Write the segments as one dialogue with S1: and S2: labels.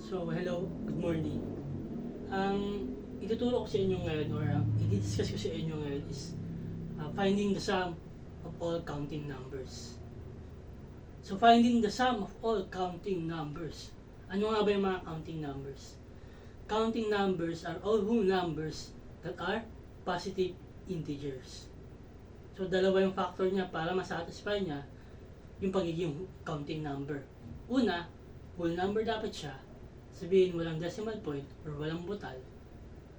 S1: So, hello, good morning. Ang ituturo ko sa inyo ngayon or i-discuss ko sa inyo ngayon is finding the sum of all counting numbers. So, finding the sum of all counting numbers. Ano nga ba yung mga counting numbers? Counting numbers are all whole numbers that are positive integers. So, dalawa yung factor niya para masatisfy niya yung pagiging counting number. Una, whole number dapat siya. Sabihin walang decimal point or walang butal.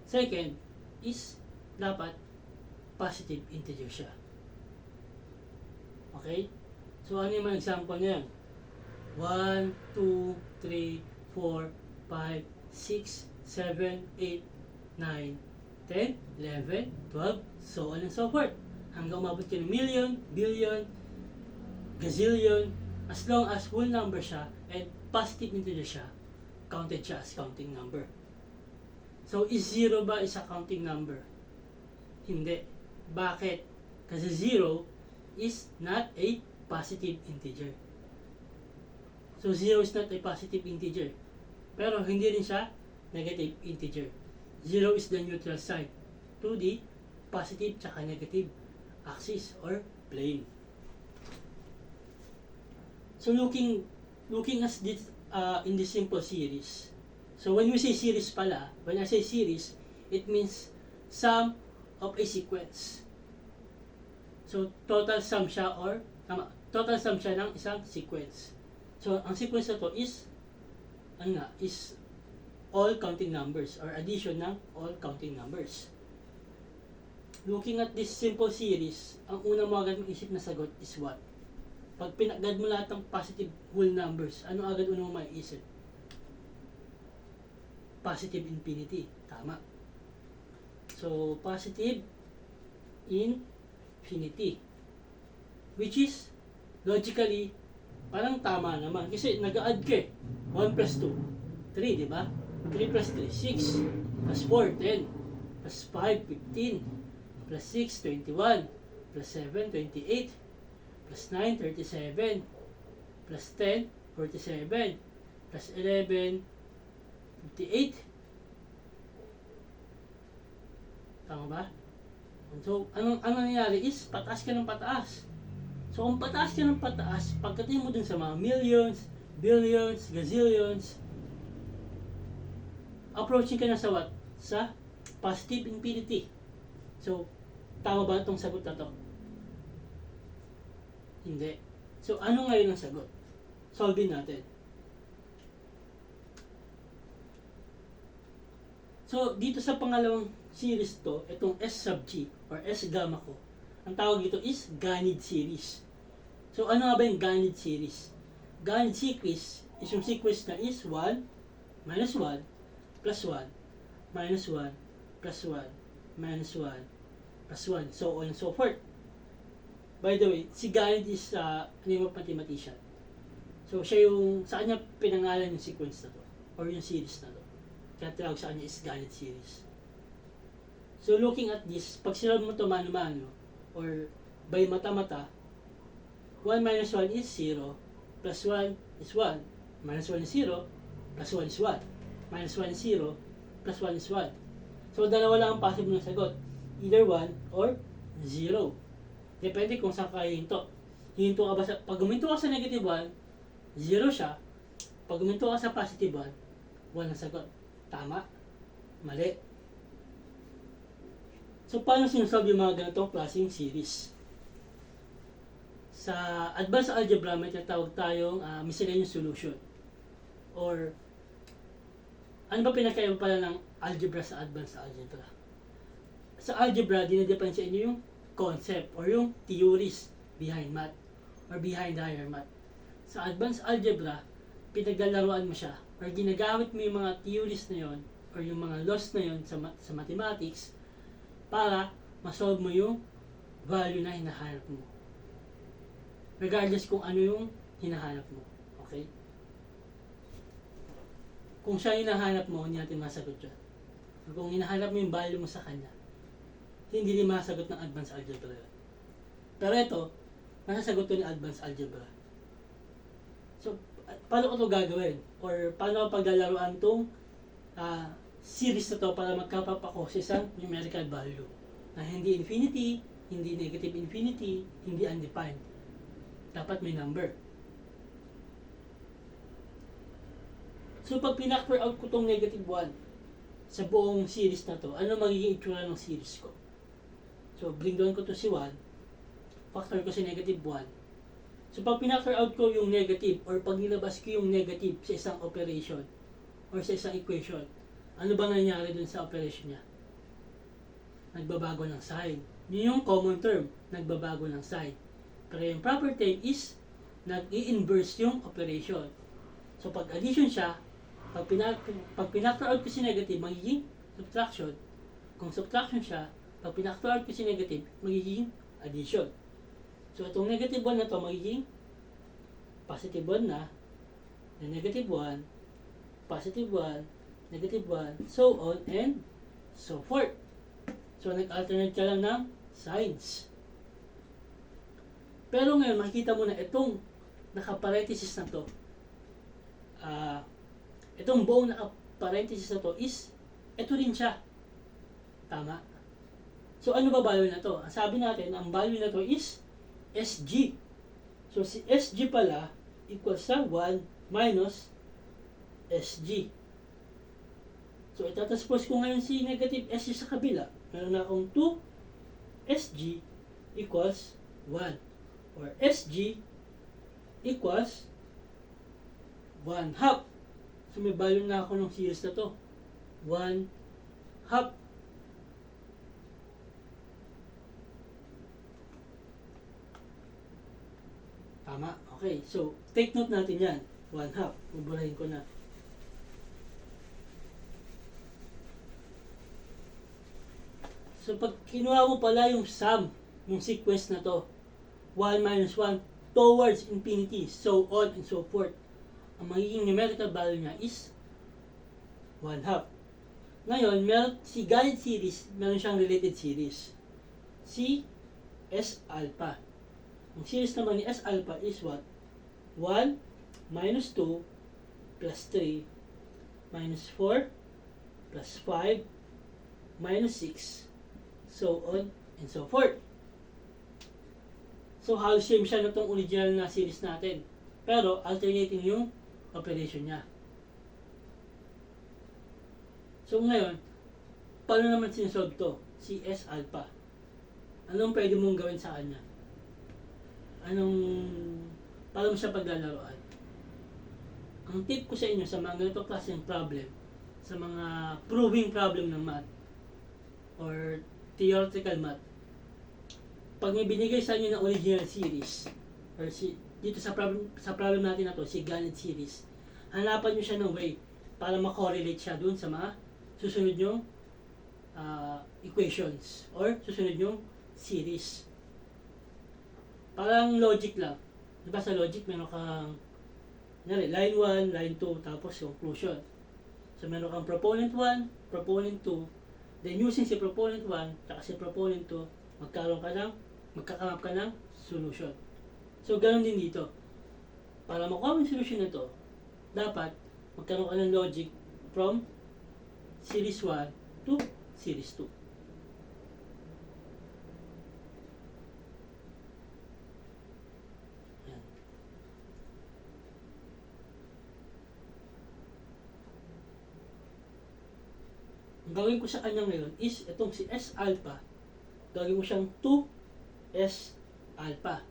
S1: Second is dapat positive integer siya. Okay? So ano yung mga example niyan? 1, 2, 3, 4, 5, 6, 7, 8, 9, 10, 11, 12, so on and so forth. Hanggang umabot ka ng million, billion, gazillion, as long as whole number siya and positive integer siya, counted siya as counting number. So, is 0 ba is a counting number? Hindi. Bakit? Kasi 0 is not a positive integer. So, 0 is not a positive integer. Pero hindi rin siya negative integer. 0 is the neutral side to the positive tsaka negative axis or plane. So, looking at this in this simple series. So when we say series pala, when I say series, it means sum of a sequence. So total sum siya total sum siya ng isang sequence. So ang sequence na to is is all counting numbers or addition ng all counting numbers. Looking at this simple series, ang unang mo agad isip na sagot is what? Pag pinagad mo lahat ng positive whole numbers, ano agad unang maiisip? Positive infinity. Tama. So, positive infinity. Which is, logically, parang tama naman. Kasi nag-add ka eh. 1 plus 2, 3, di ba? 3 plus 3, 6. Plus 4, 10. Plus 5, 15. Plus 6, 21. Plus 7, 28. Plus 9, 37. Plus 10, 47. Plus 11, 58. Tama ba? So, ano nangyari is, pataas ka ng pataas. So, kung pataas ka ng pataas, pagdating mo dun sa mga millions, billions, gazillions, approaching ka na sa what? Sa positive infinity. So, tama ba itong sagot na to? Hindi. So, ano ngayon ang sagot? Solvein natin. So, dito sa pangalawang series to, itong S sub G or S gamma ko, ang tawag dito is Ganid series. So, ano nga ba yung Ganid series? Ganid series is yung sequence na is 1, minus 1, plus 1, minus 1, plus 1, minus 1, plus 1, so on and so forth. By the way, si Ganid is name of mathematician. So, siya yung, sa kanya pinangalan yung sequence na to, or yung series na to. Kaya tawag sa kanya is Ganid series. So, looking at this, pag sinolve mo ito mano-mano, or by mata-mata, 1 minus 1 is 0, plus 1 is 1, minus 1 is 0, plus 1 is 1, minus 1 is 0, plus 1 is 1. So, dalawa lang ang possible na sagot, either 1 or 0. Depende kung saan ka hihinto. Hihinto ka ba sa, pag huminto ka sa negative 1, 0 siya. Pag huminto ka sa positive 1, 1 ang sagot. Tama? Mali. So, paano sinusolve yung mga ganitong klaseng series? Sa advanced algebra, may tatawag tayong miscellaneous solution. Or, ano ba pinakaiba pala ng algebra sa advanced algebra? Sa algebra, dinidepensya niyo yung concept or yung theories behind math or behind higher math. Sa advanced algebra, pinaglalaroan mo siya or ginagamit mo yung mga theories na yon or yung mga laws na yon sa mathematics para masolve mo yung value na hinahanap mo. Regardless kung ano yung hinahanap mo. Okay? Kung siya yung hinahanap mo, hindi natin masagot yun. Kung hinahanap mo yung value mo sa kanya, hindi din masagot ng advanced algebra yun. Pero ito, masasagot to ng advanced algebra. So, paano ko to gagawin? Or paano ko paglalaroan tong series na to para magkapapako sa isang numerical value na hindi infinity, hindi negative infinity, hindi undefined. Dapat may number. So pag pinactor out ko tong negative 1 sa buong series na to, ano magiging itsura ng series ko? So bring down ko to si 1, factor ko si negative 1. So pag pinactor out ko yung negative or pag nilabas ko yung negative sa isang operation or sa isang equation, ano ba nangyari dun sa operation niya? Nagbabago ng sign. Yun yung common term, nagbabago ng sign. Pero yung proper term is nag-i-inverse yung operation. So pag addition siya, pag pinactor out ko si negative, magiging subtraction. Kung subtraction siya, pag pinactor out ko si negative, magiging addition. So itong negative 1 na to magiging positive 1 na, then negative 1, positive 1, negative 1, so on and so forth. So nag-alternate ka lang ng signs. Pero ngayon makikita mo na itong naka-parenthesis na to, itong buong naka-parenthesis na to is, ito rin siya. Tama? So ano ba value na to? Ang sabi natin, ang value na to is SG. So si SG pala equals sa 1 minus SG. So itatranspose ko ngayon si negative SG sa kabila. Meron na akong 2 SG equals 1. Or SG equals 1 half. So may value na ako ng series na to. 1 half. Tama? Okay. So, take note natin yan. 1 half. Buburahin ko na. So, pag kinuha mo pala yung sum, yung sequence na to, 1 minus 1 towards infinity, so on and so forth, ang magiging numerical value niya is 1 half. Ngayon, si Ganit series, meron siyang related series. Si S alpha. Ang series naman ni S alpha is what? 1 minus 2 plus 3 minus 4 plus 5 minus 6, so on and so forth. So halos same siya na itong original na series natin, pero alternating yung operation niya. So ngayon, paano naman sinasolve to? Si S alpha. Anong pwede mong gawin sa kanya? Paano mo siya paglalaroan? Ang tip ko sa inyo sa mga ganito klaseng problem, sa mga proving problem ng math or theoretical math, pag may binigay sa inyo ng original series or dito sa problem natin na to, si Ganit series, hanapan nyo siya ng way para makorelate siya dun sa mga susunod nyong equations or susunod nyong series. Parang logic lang. Diba sa logic, meron kang line 1, line 2, tapos conclusion. So meron kang proponent 1, proponent 2, then using si proponent 1, tsaka si proponent 2, magkakamap ka ng solution. So ganoon din dito. Para makuha mo yung solution na to, dapat magkaroon ka ng logic from series 1 to series 2. Ang gawin ko sa kanya ngayon is itong si S alpha, gawin ko siyang 2S alpha.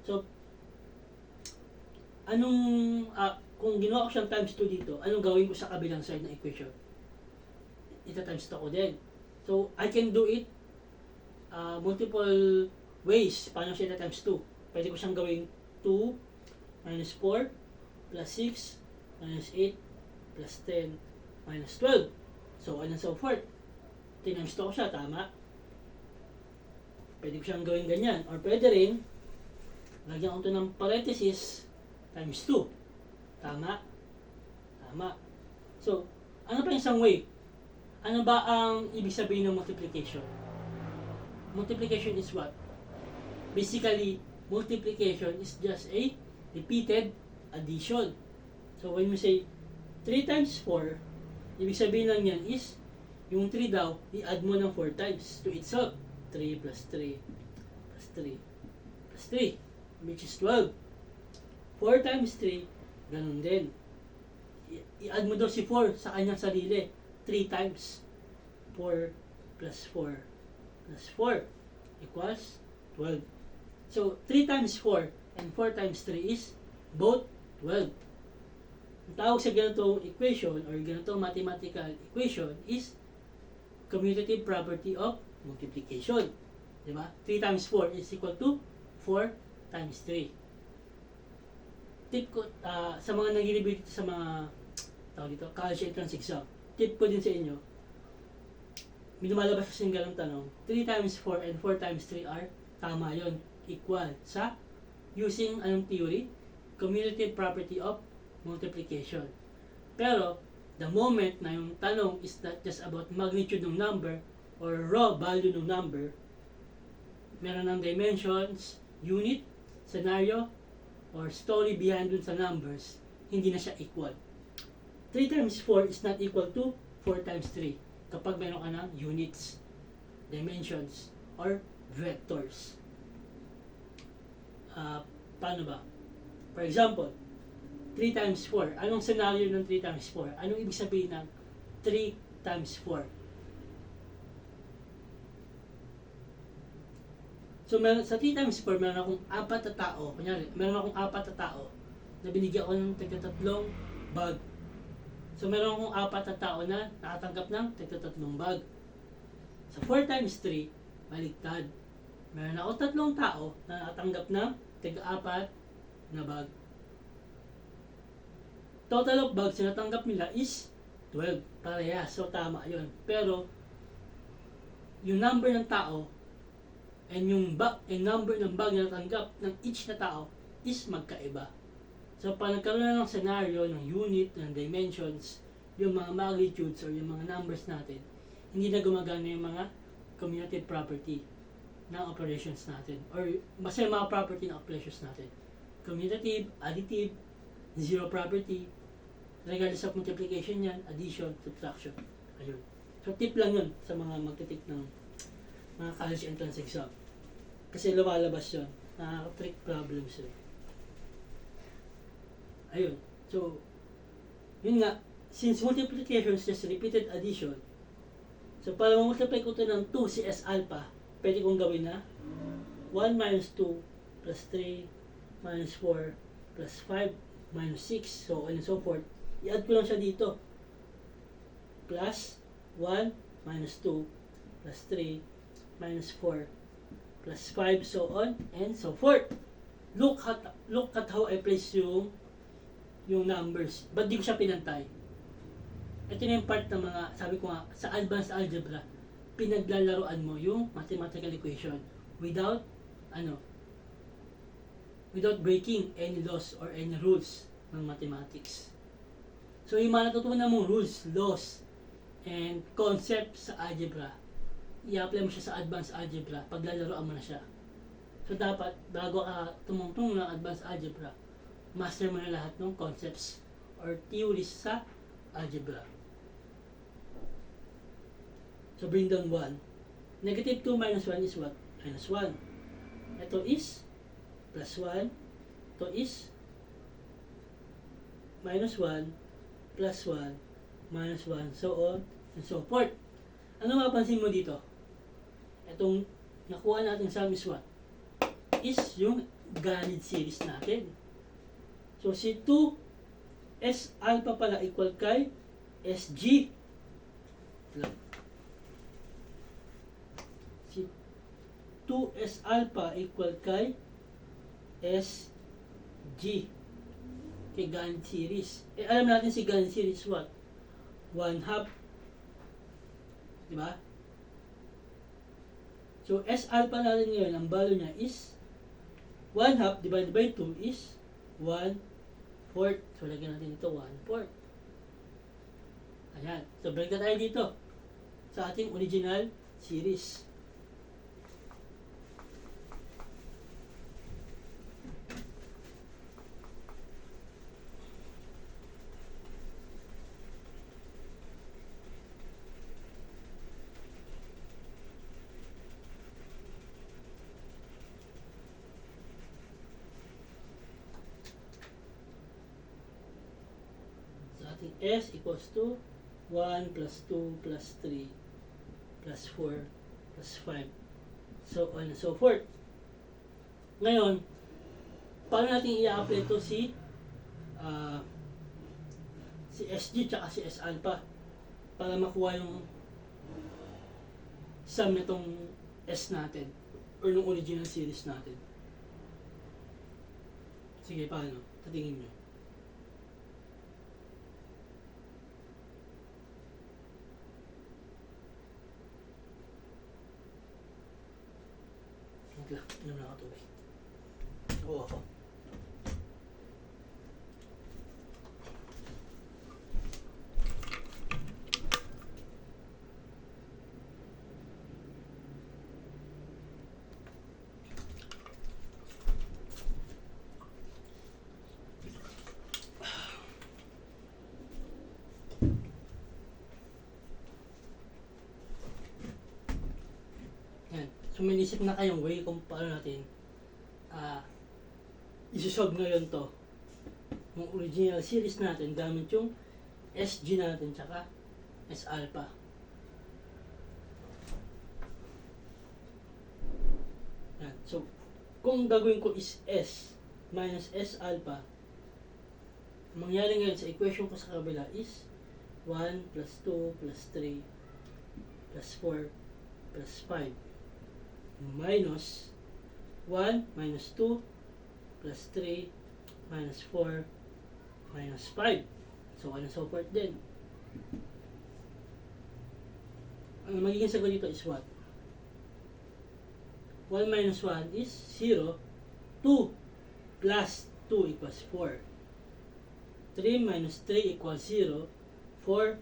S1: So, kung ginawa ko siyang times 2 dito, anong gawin ko sa kabilang side ng equation? Ita times 2 ko din. So, I can do it multiple ways. Paano siya ita times 2? Pwede ko siyang gawing 2 minus 4 plus 6 minus 8 plus 10 minus 12. So on and so forth. Times 2 ko siya, tama? Pwede ko siyang gawin ganyan. Or pwede rin, lagyan ko ito ng parenthesis times 2. Tama? Tama. So, ano pa isang way? Ano ba ang ibig sabihin ng multiplication? Multiplication is what? Basically, multiplication is just a repeated addition. So when we say 3 times 4, ibig sabihin lang yan is, yung 3 daw, i-add mo ng 4 times to itself. 3 plus 3 plus 3 plus 3, which is 12. 4 times 3, ganun din. I-add mo daw si 4 sa kanyang sarili. 3 times 4 plus 4 plus 4 equals 12. So, 3 times 4 and 4 times 3 is both 12. Ang tawag sa ganitong equation or ganitong mathematical equation is commutative property of multiplication. Diba? 3 times 4 is equal to 4 times 3. Tip ko, sa mga nag-review dito sa mga tawag dito, college entrance exam, tip ko din sa inyo, may lumalabas kasi yung ganong tanong, 3 times 4 and 4 times 3 are tama yon, equal sa using anong theory? Commutative property of multiplication. Pero, the moment na yung tanong is not just about magnitude ng number or raw value ng number, meron ng dimensions, unit, scenario, or story behind dun sa numbers, hindi na siya equal. 3 times 4 is not equal to 4 times 3 kapag meron ka ng units, dimensions, or vectors. Paano ba? For example, 3 times 4. Anong scenario ng 3 times 4? Anong ibig sabihin ng 3 times 4? So, sa 3 times 4, meron akong 4 na tao. Kunyari, meron akong 4 na tao na binigyan ko ng tig-3 bag. So, meron akong 4 na tao na nakatanggap ng tig-3 bag. Sa 4 times 3, baliktad. Meron ako 3 tao na nakatanggap ng tig-4 na bag. Total of bags na natanggap nila is 12. Parehas. So, tama yun. Pero, yung number ng tao and yung number ng bag na natanggap ng each na tao is magkaiba. So, pag nagkaroon na ng scenario, ng unit, ng dimensions, yung mga magnitudes or yung mga numbers natin, hindi na gumagana yung mga commutative property ng operations natin. Or, basta yung mga property ng operations natin. Commutative, additive, zero property, regardless of multiplication yan, addition, subtraction. Ayun. So, tip lang yun sa mga magtitip ng mga college entrance exam. Kasi lumalabas yun. Nakaka-trick problems yun. Ayun. So, yun nga, since multiplication is just repeated addition, so para multiply ko ito ng 2 si S alpha, pwede kong gawin na 1 minus 2 plus 3 minus 4 plus 5 minus 6, so on and so forth. I-add ko lang siya dito. Plus 1 minus 2 plus 3 minus 4 plus 5, so on and so forth. Look at how I place yung numbers. Ba't di ko siya pinantay? Ito na yung part ng mga, sabi ko nga, sa advanced algebra, pinaglalaroan mo yung mathematical equation without breaking any laws or any rules ng mathematics. So, yung mga natutunan mong rules, laws, and concepts sa algebra, i-apply mo siya sa advanced algebra, paglalaroan mo na siya. So, dapat, bago ka tumungtong ng advanced algebra, master mo na lahat ng concepts or theories sa algebra. So, bring down 1. Negative 2 minus 1 is what? Minus 1. Ito is plus 1. Ito is minus 1, plus 1, minus 1, so on, and so forth. Ano mapansin mo dito? Itong nakuha natin sum is what? Is yung Ganid series natin. So, si 2S alpha pala equal kay SG. Si 2S alpha equal kay SG. Kay Ganid series. Alam natin si Ganid series what? 1/2. Diba? So, S alpha natin ngayon, ang value niya is 1/2 divided by 2 is 1/4. So, lagyan natin ito 1/4. Ayan. So, balik na tayo dito sa ating original series. ating S equals to 1 plus 2 plus 3 plus 4 plus 5. So on and so forth. Ngayon, paano natin i-apply ito si SG tsaka si S alpha para makuha yung sum nitong S natin or yung original series natin. Sige, paano? Tatingin nyo. Wait lang, inom na ako tubig. Oo ako. So may isip na kayong way kung paano natin isusolve ngayon to yung original series natin gamit yung SG natin tsaka S alpha. Yan. So kung gagawin ko is S minus S alpha, mangyari ngayon sa equation ko sa kabila is 1 plus 2 plus 3 plus 4 plus 5 minus 1 minus 2 plus 3 minus 4 minus 5. So, ano so forth din. Ang magiging sagot dito is what? 1 minus 1 is 0. 2 plus 2 equals 4. 3 minus 3 equals 0. 4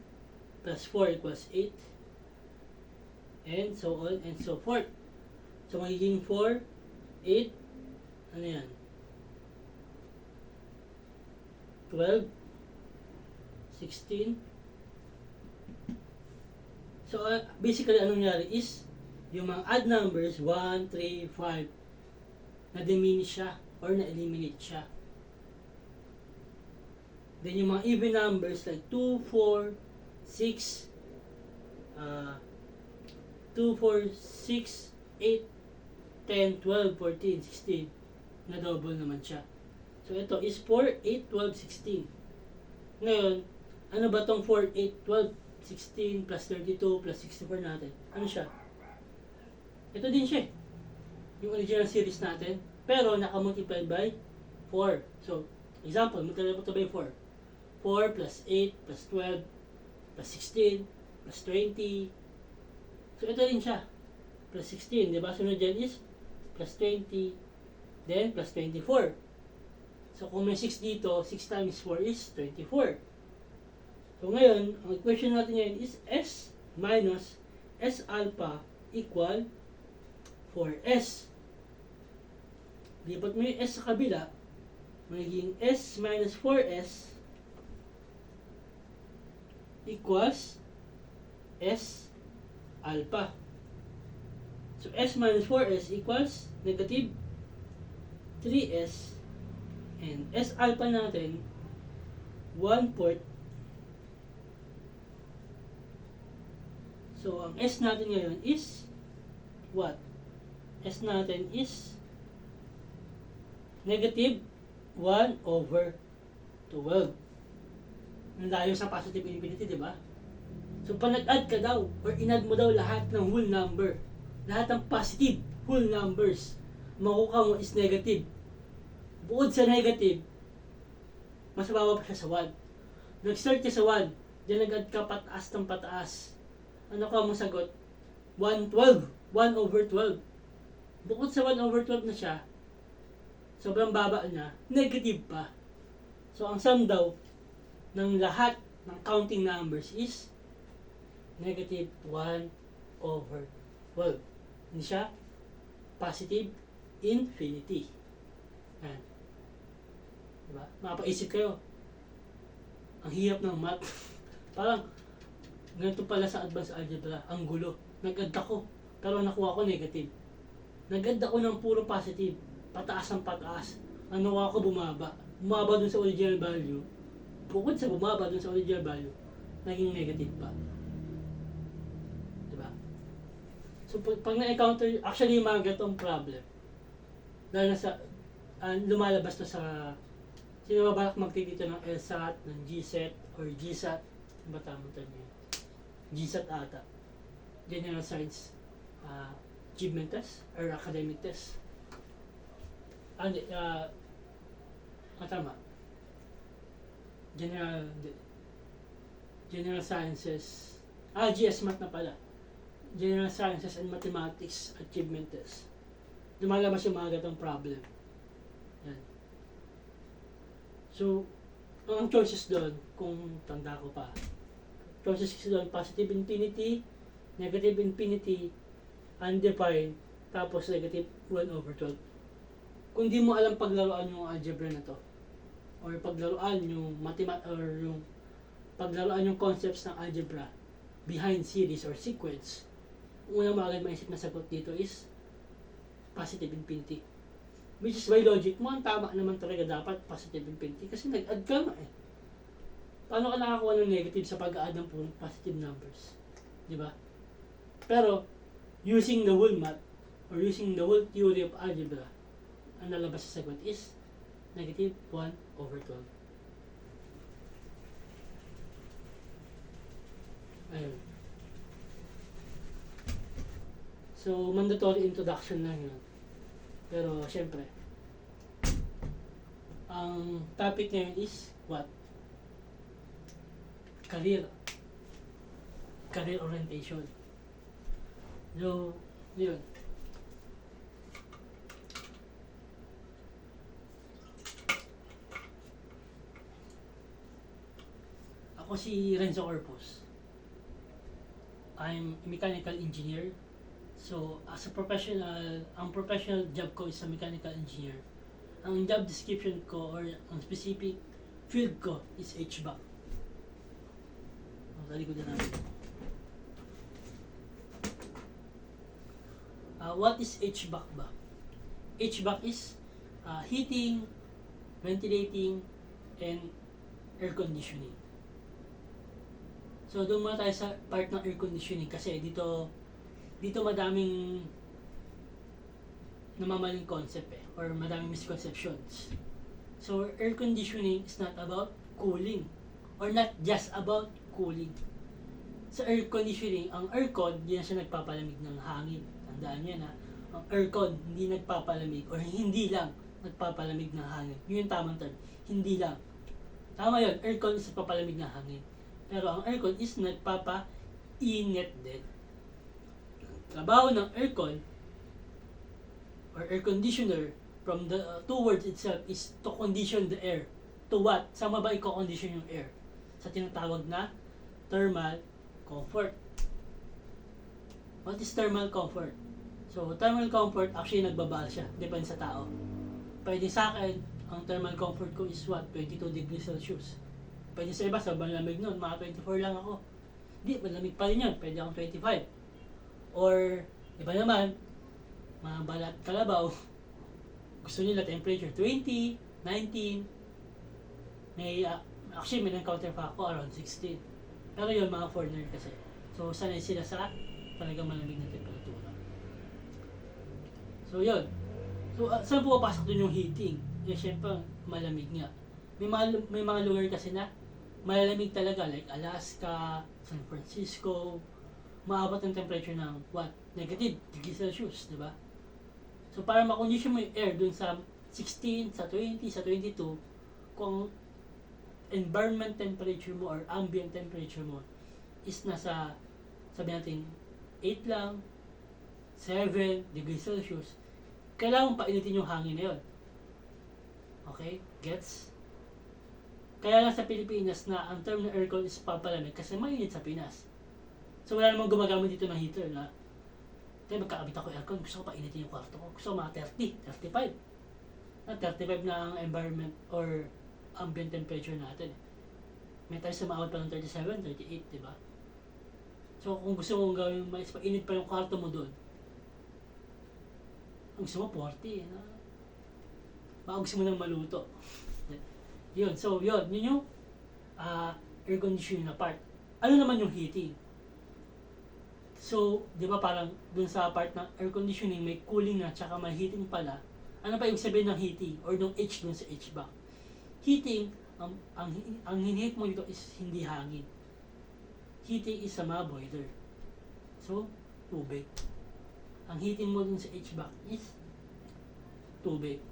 S1: plus 4 equals 8. And so on and so forth. So, magiging 4, 8, ano yan? 12, 16. So, basically, anong nangyari is, yung mga odd numbers, 1, 3, 5, na-diminish siya or na-eliminate siya. Then, yung mga even numbers like 2, 4, 6, 2, 4, 6, 8, 10, 12, 14, 16, na double naman siya. So, ito is 4, 8, 12, 16. Ngayon, ano ba tong 4, 8, 12, 16 plus 32 plus 64 natin? Ano siya? Ito din siya. Yung original series natin, pero naka-multiply by 4. So, example, multiply mo ito by 4. 4 plus 8 plus 12 plus 16 plus 20. So, ito din siya. Plus 16, di ba? Sunod dyan is plus 20, then plus 24. So, kung may 6 dito, 6 times 4 is 24. So, ngayon, ang equation natin ngayon is S minus S alpha equal 4S. Lipat mo yung S sa kabila, magiging S minus 4S equals S alpha. So, S minus 4S equals negative 3S and S alpha natin 1/4. So, ang S natin ngayon is what? S natin is negative 1/12. Ang layo sa positive infinity, di ba? So, pag nag-add ka daw or in-add mo daw lahat ng whole number, lahat ng positive whole numbers, makukuha mo is negative. Bukod sa negative, mas mababa pa siya sa 1. Nag-start ka sa 1, diyan nag-add ka pataas ng pataas. Ano ka mo sagot? 1/12. 1/12. Bukod sa 1/12 na siya, sobrang baba niya, negative pa. So, ang sum daw ng lahat ng counting numbers is negative 1/12. Hindi siya positive infinity. Yan. Diba? Mapaisip kayo. Ang hirap ng math. Parang, ganito pala sa advanced algebra. Ang gulo. Nag-add ako, pero nakuha ko negative. Nag-add ako ng puro positive. Pataas ang pataas. Ang nakuha ko bumaba. Bumaba dun sa original value. bukod sa bumaba dun sa original value, naging negative pa. Diba? So, pag na-encounter, actually yung mga gatong problem, dahil nasa, lumalabas to sa, sino ba balak magtitito ng LSAT, ng GSET, or GSAT, ano ba tamang term yun? GSAT ata. General Science Achievement Test, or Academic Test. Tama. General Sciences, GS Math na pala. General Sciences and Mathematics Achievement Test. Lumalabas yung mga gatong problem. Yan. So, ang choices doon, kung tanda ko pa, choices doon, positive infinity, negative infinity, undefined, tapos negative 1/12. Kung di mo alam paglaruan yung algebra na to, or paglaruan yung or yung paglaruan yung concepts ng algebra behind series or sequence, unang mga agad maisip na sagot dito is positive infinity. Which is by logic mo, ang tama naman talaga dapat positive infinity kasi nag-add ka nga eh. Paano ka nakakuha ng negative sa pag-add ng positive numbers? Di ba? Pero, using the whole math or using the whole theory of algebra, ang lalabas sa sagot is negative 1/12. Ayun. So, mandatory introduction lang yun. Pero, syempre, ang topic ngayon is what? Career orientation. So, yun. Ako si Renzo Corpus. I'm a mechanical engineer. So, as a professional, ang professional job ko is a mechanical engineer. Ang job description ko or ang specific field ko is HVAC. Talikod na natin. What is HVAC ba? HVAC is heating, ventilating, and air conditioning. So, doon muna tayo sa part ng air conditioning kasi dito madaming namamaling concept or madaming misconceptions. So, air conditioning is not about cooling or not just about cooling. Sa air conditioning, ang aircon, hindi na siya nagpapalamig ng hangin. Tandaan niyo na, ang aircon hindi nagpapalamig or hindi lang nagpapalamig ng hangin. Yun yung tamang term, hindi lang. Tama yun, aircon is nagpapalamig ng hangin. Pero ang aircon is nagpapa-init din. Trabaho ng aircon or air conditioner from the two words itself is to condition the air. To what? Saan ba i-condition yung air? Sa tinatawag na thermal comfort. What is thermal comfort? So, thermal comfort, actually nagbabal siya. Depende sa tao. Pwede sa akin, ang thermal comfort ko is what? 22 degrees Celsius. Pwede sa iba, sobrang lamig nun. Mga 24 lang ako. Hindi, malamig pa rin yun. Pwede akong 25. Or, iba naman, mga balat kalabaw, gusto nila temperature 20, 19, actually may encounter pa ako around 16. Pero yun, mga foreigner kasi. So, sanay sila sa talagang malamig na temperatura. So, yun. So, saan po papasok dun yung heating? Eh, syempre, malamig nga. May mga lugar kasi na malamig talaga, like Alaska, San Francisco, maabot ng temperature ng what? Negative degree Celsius, di ba? So, para makondisyon mo yung air dun sa 16, sa 20, sa 22, kung environment temperature mo or ambient temperature mo is nasa, sabi natin, 8 lang, 7 degrees Celsius, kailangan mong painitin yung hangin na yun. Okay? Gets? Kaya lang sa Pilipinas na ang term ng aircon is papalamig kasi mainit sa Pinas. So wala namang gumagamit dito ng heater na kaya magkakabit ako aircon, gusto ko painitin yung kwarto ko. Gusto ko mga 30, 35. Na 35 na ang environment or ambient temperature natin. May tayo sa maawat pa ng 37, 38, di ba? So kung gusto mong gawin, mas painit pa yung kwarto mo doon. Ang gusto mo 40, na baka gusto mo nang maluto. Yun, so yun yung air conditioning na part. Ano naman yung heating? So, di ba parang dun sa part ng air conditioning may cooling na tsaka may heating pala. Ano pa yung sabihin ng heating or ng H dun sa HVAC? Heating, ang hinihit mo dito is hindi hangin. Heating is sa mga boiler. So, tubig. Ang heating mo dun sa HVAC is tubig.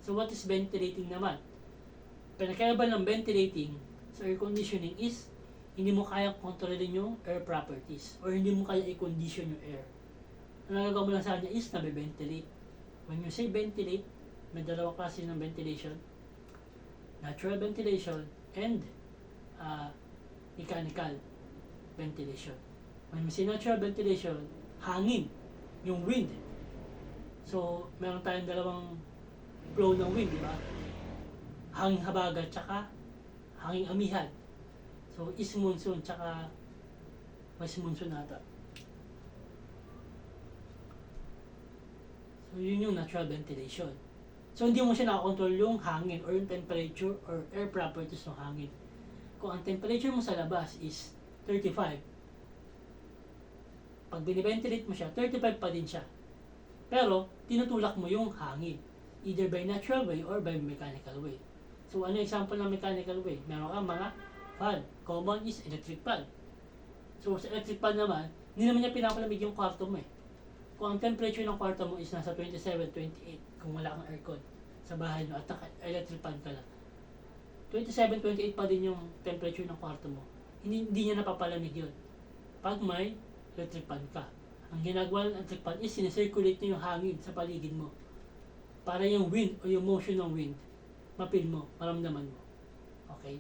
S1: So, what is ventilating naman? Pinakaiba ng ventilating sa air conditioning is hindi mo kaya kontrolin yung air properties or hindi mo kaya i-condition yung air. Ang nagagawa mo lang sa kanya is nabe-ventilate. When you say ventilate, may dalawang klase ng ventilation. Natural ventilation and mechanical ventilation. When we say natural ventilation, hangin, yung wind. So, meron tayong dalawang flow ng wind, di ba? Hangin habagat, tsaka hangin amihan. So, east monsoon, tsaka west monsoon ata. So, yun yung natural ventilation. So, hindi mo siya nakakontrol yung hangin or yung temperature or air properties ng hangin. Kung ang temperature mo sa labas is 35, pag biniventilate mo siya, 35 pa din siya. Pero, tinutulak mo yung hangin. Either by natural way or by mechanical way. So, ano yung example ng mechanical way? Meron kang mga fan. Common is electric fan. So, sa electric fan naman, hindi naman niya pinapalamig yung kwarto mo eh. Kung ang temperature ng kwarto mo is nasa 27, 28, kung wala kang aircon sa bahay mo at electric fan ka lang, 27, 28 pa din yung temperature ng kwarto mo. Hindi niya napapalamig yun. Pag may electric fan ka, ang ginagawa ng electric fan is sinicirculate niya yung hangin sa paligid mo. Para yung wind o yung motion ng wind, mapil mo, maramdaman mo. Okay?